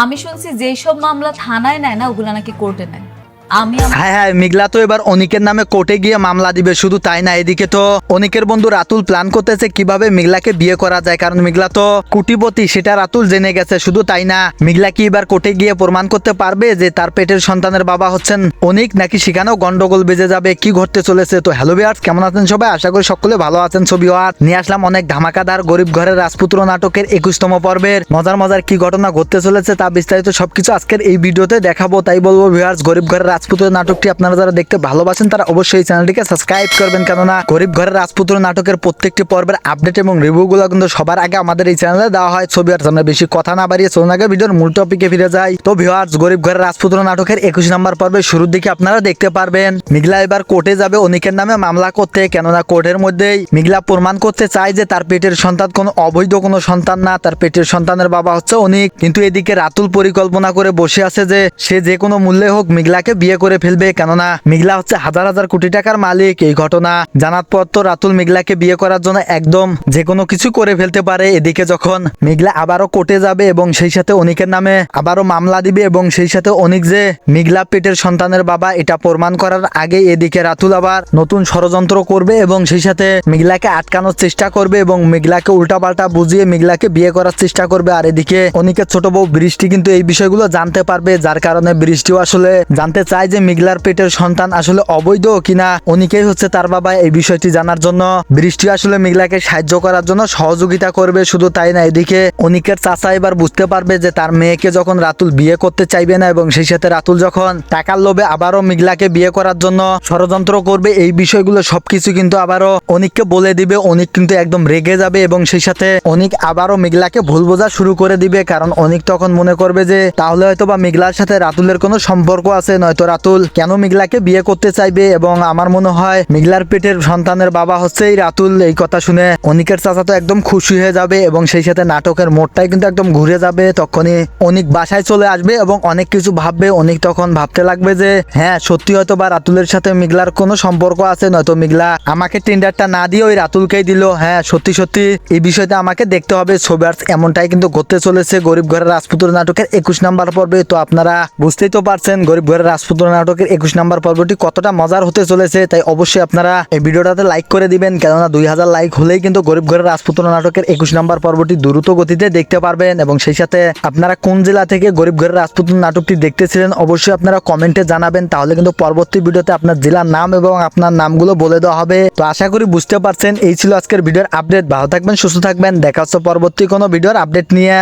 আমি শুনছি যেই সব মামলা থানায় নেয় না ওগুলা নাকি কোর্টে নেয়। হ্যাঁ হ্যাঁ, মেঘলা তো এবার অনিকের নামে কোর্টে গিয়ে মামলা দিবে। শুধু তাই না, এদিকে তো অনিকের বন্ধু রাতুল প্ল্যান করতেছে কিভাবে মেঘলাকে বিয়ে করা যায়, কারণ মেঘলা তো কোটিপতি, সেটা রাতুল জেনে গেছে। শুধু তাই না, মেঘলা কি এবার কোর্টে গিয়ে প্রমাণ করতে পারবে যে তার পেটের সন্তানের বাবা হচ্ছেন অনিক, নাকি সেখানেও গন্ডগোল বেজে যাবে? কি ঘটতে চলেছে? তো হ্যালো ভিউয়ার্স, কেমন আছেন সবাই? আশা করি সকলে ভালো আছেন। ছবি নিয়ে আসলাম অনেক ধামাকাদার গরিব ঘরের রাজপুত্র নাটকের 21তম পর্বের মজার কি ঘটনা ঘটতে চলেছে তা বিস্তারিত সবকিছু আজকের এই ভিডিওতে দেখাবো। তাই বলবো ভিউয়ার্স, গরিব ঘরের রাজপুত্র নাটকটি আপনারা যারা দেখতে ভালোবাসেন তারা অবশ্যই চ্যানেলটিকে সাবস্ক্রাইব করবেন, কেননা গরিব ঘরের রাজপুত্র নাটকের প্রত্যেকটি পর্বের আপডেট এবং রিভিউগুলো কিন্তু সবার আগে আমাদের এই চ্যানেলে দেওয়া হয়। ছবি আর আমরা বেশি কথা না বাড়িয়ে চলুন আগে ভিডিওর মূল টপিকে ফিরে যাই। তো ভিউয়ার্স, গরিব ঘরের রাজপুত্র নাটকের 21 নম্বর পর্বের শুরুর দিকে আপনারা দেখতে পারবেন মেঘলা এবার কোর্টে যাবে অনিকের নামে মামলা করতে, কেননা কোর্টের মধ্যেই মেঘলা প্রমাণ করতে চায় যে তার পেটের সন্তান কোনো অবৈধ কোনো সন্তান না, তার পেটের সন্তানের বাবা হচ্ছে অনিক। কিন্তু এদিকে রাতুল পরিকল্পনা করে বসে আছে যে সে যে কোনো মূল্যে হোক মেঘলাকে বিয়ে করে ফেলবে, কেননা মেঘলা হচ্ছে হাজার কোটি টাকার মালিক। এই ঘটনা জানার পর তো রাতুল মেঘলাকে বিয়ে করার জন্য একদম যে কোনো কিছু করে ফেলতে পারে। এদিকে যখন মেঘলা আবারও কোর্টে যাবে এবং সেই সাথে অনিকের নামে আবারও মামলা দিবে এবং সেই সাথে অনিক যে মেঘলা পেটের সন্তানের বাবা এটা প্রমাণ করার আগে এদিকে রাতুল আবার নতুন ষড়যন্ত্র করবে এবং সেই সাথে মেঘলাকে আটকানোর চেষ্টা করবে এবং মেঘলাকে উল্টাপাল্টা বুঝিয়ে মেঘলাকে বিয়ে করার চেষ্টা করবে। আর এদিকে অনিকের ছোট বউ বৃষ্টি কিন্তু এই বিষয়গুলো জানতে পারবে, যার কারণে বৃষ্টিও আসলে জানতে চায় যে মেঘলার পেটের সন্তান আসলে অবৈধ কিনা, অনিকেই হচ্ছে তার বাবা। এই বিষয়টি জানার জন্য বৃষ্টি আসলে মেঘলাকে সাহায্য করার জন্য সহযোগিতা করবে। শুধু তাই না, এদিকে অনিকের চাচা এবার বুঝতে পারবে যে তার মেয়েকে যখন রাতুল বিয়ে করতে চাইবে না এবং সেই সাথে রাতুল যখন টাকার লোভে আবারও মেঘলাকে বিয়ে করার জন্য ষড়যন্ত্র করবে, এই বিষয়গুলো সবকিছু কিন্তু আবারও অনিককে বলে দিবে। অনিক কিন্তু একদম রেগে যাবে এবং সেই সাথে অনিক আবারও মেঘলাকে ভুল বোঝা শুরু করে দিবে, কারণ অনিক তখন মনে করবে যে তাহলে হয়তো বা মেঘলার সাথে রাতুলের কোনো সম্পর্ক আছে, নয়তো রাতুল কেন মেঘলাকে বিয়ে করতে চাইবে। এবং আমার মনে হয় মেঘলার পেটের সন্তানের বাবা হচ্ছে এই রাতুল। এই কথা শুনে অনিকের চাচা তো একদম খুশি হয়ে যাবে এবং সেই সাথে নাটকের মোড়টাই কিন্তু একদম ঘুরে যাবে। তখনই অনিক বাসায় চলে আসবে এবং অনেক কিছু ভাববে। অনিক তখন ভাবতে লাগবে যে হ্যাঁ, সত্যি হয়তো বা রাতুলের সাথে মেঘলার কোনো সম্পর্ক আছে, নয়তো মেঘলা আমাকে টেন্ডারটা না দিয়ে ওই রাতুলকেই দিল। হ্যাঁ, সত্যি এই বিষয়টা আমাকে দেখতে হবে। সোবার্স, এমনটাই কিন্তু ঘটতে চলেছে গরিব ঘরের রাজপুত্র নাটকের 21 নম্বর পর্বে। তো আপনারা বুঝতেই তো পারছেন গরিব ঘরের রাজপুত্র নাটকের 21 নম্বর পর্বটি কতটা মজার হতে চলেছে। তাই অবশ্যই আপনারা এই ভিডিওটাতে লাইক করে দিবেন, কেননা 2000 লাইক হলেই কিন্তু গরিব ঘরের রাজপুত্র নাটকের 21 নম্বর পর্বটি দ্রুত গতিতে দেখতে পারবেন। এবং সেই সাথে আপনারা কোন জেলা থেকে গরিব ঘরের রাজপুত্র নাটকটি দেখতেছিলেন অবশ্যই আপনারা কমেন্টে জানাবেন, তাহলে কিন্তু পরবর্তী ভিডিওতে আপনার জেলার নাম এবং আপনার নামগুলো বলে দেওয়া হবে। তো আশা করি বুঝতে পারছেন। এই ছিল আজকের ভিডিওর আপডেট। ভালো থাকবেন, সুস্থ থাকবেন, দেখা হচ্ছে পরবর্তী কোনো ভিডিওর আপডেট নিয়ে।